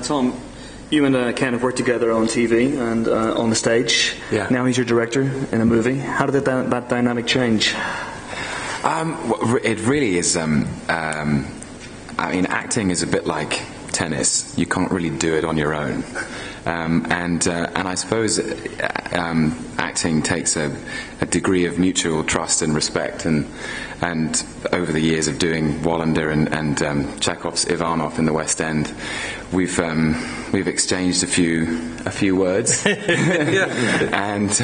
Tom, you and Ken have worked together on TV and on the stage. Yeah. Now he's your director in a movie. How did that dynamic change? It really is. I mean, acting is a bit like tennis. You can't really do it on your own. And I suppose acting takes a degree of mutual trust and respect, and over the years of doing Wallander and Chekhov's Ivanov in the West End, we've exchanged a few words, and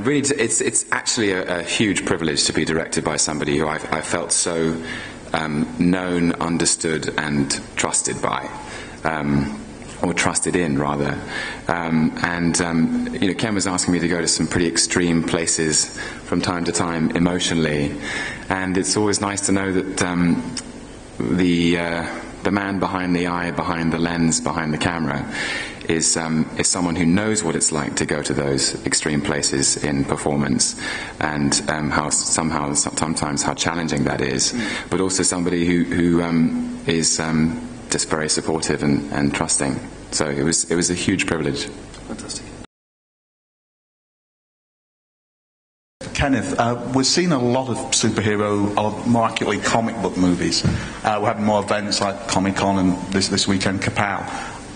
really it's actually a huge privilege to be directed by somebody who I felt so known, understood, and trusted by. Or trusted in, rather. Ken was asking me to go to some pretty extreme places from time to time emotionally, and it's always nice to know that the man behind the eye, behind the lens, behind the camera is someone who knows what it's like to go to those extreme places in performance, and sometimes how challenging that is, but also somebody who is just very supportive and trusting. So it was a huge privilege. Fantastic. Kenneth, we're seeing a lot of superhero, or more accurately comic book movies. We're having more events like Comic-Con and this weekend Kapow.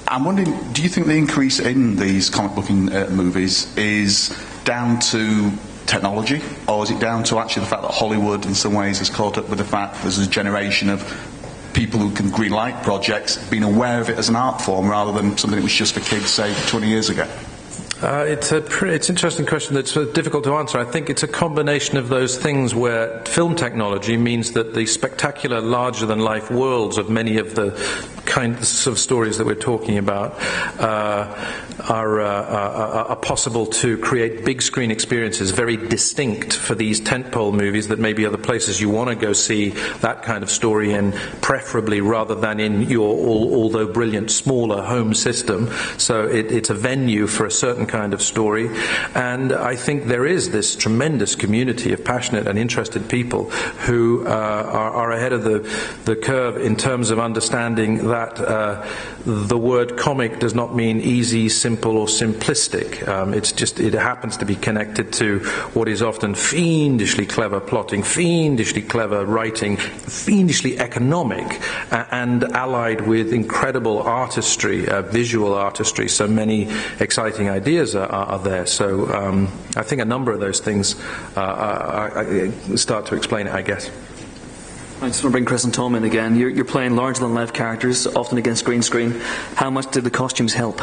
I'm wondering, do you think the increase in these comic booking movies is down to technology, or is it down to actually the fact that Hollywood in some ways has caught up with the fact there's a generation of people who can greenlight projects being aware of it as an art form rather than something that was just for kids, say, 20 years ago? It's an interesting question that's difficult to answer. I think it's a combination of those things where film technology means that the spectacular, larger-than-life worlds of many of the kinds of stories that we're talking about are possible to create big-screen experiences very distinct for these tentpole movies that maybe other places you want to go see that kind of story in, preferably rather than in your, although brilliant, smaller home system. So it's a venue for a certain kind of story, and I think there is this tremendous community of passionate and interested people who are ahead of the curve in terms of understanding that the word comic does not mean easy, simple, or simplistic. It happens to be connected to what is often fiendishly clever plotting, fiendishly clever writing, fiendishly economic, and allied with incredible artistry, visual artistry. So many exciting ideas are there. So I think a number of those things start to explain it, I guess. I just want to bring Chris and Tom in again. You're playing larger-than-life characters, often against green screen. How much did the costumes help?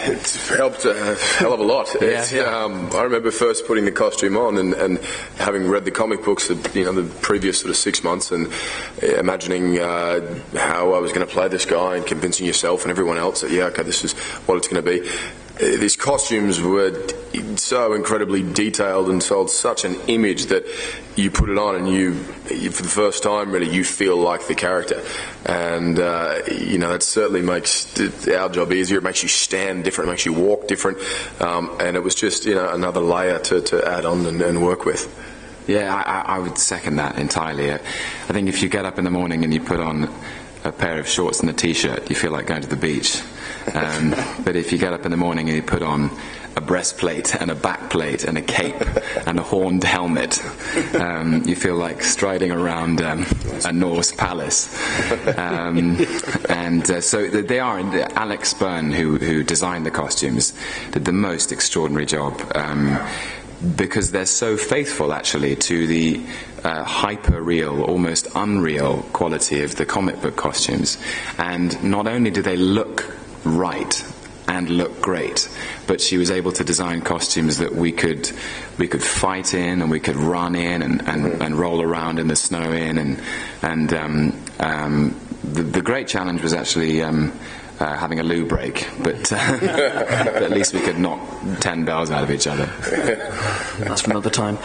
It's helped a hell of a lot. I remember first putting the costume on and having read the comic books, the previous sort of 6 months, and imagining how I was going to play this guy and convincing yourself and everyone else that, this is what it's going to be. These costumes were so incredibly detailed and sold such an image that you put it on and you for the first time, really, you feel like the character. And, that certainly makes our job easier. It makes you stand different, it makes you walk different. And it was just, another layer to add on and work with. Yeah, I would second that entirely. I think if you get up in the morning and you put on a pair of shorts and a t-shirt, you feel like going to the beach. But if you get up in the morning and you put on a breastplate and a backplate and a cape and a horned helmet, you feel like striding around a Norse palace. So they are. Alex Byrne, who designed the costumes, did the most extraordinary job. Because they're so faithful, actually, to the hyper-real, almost unreal quality of the comic book costumes. And not only do they look right and look great, but she was able to design costumes that we could fight in, and we could run in and roll around in the snow in, and the great challenge was actually having a loo break, but at least we could knock 10 bells out of each other. That's for another time.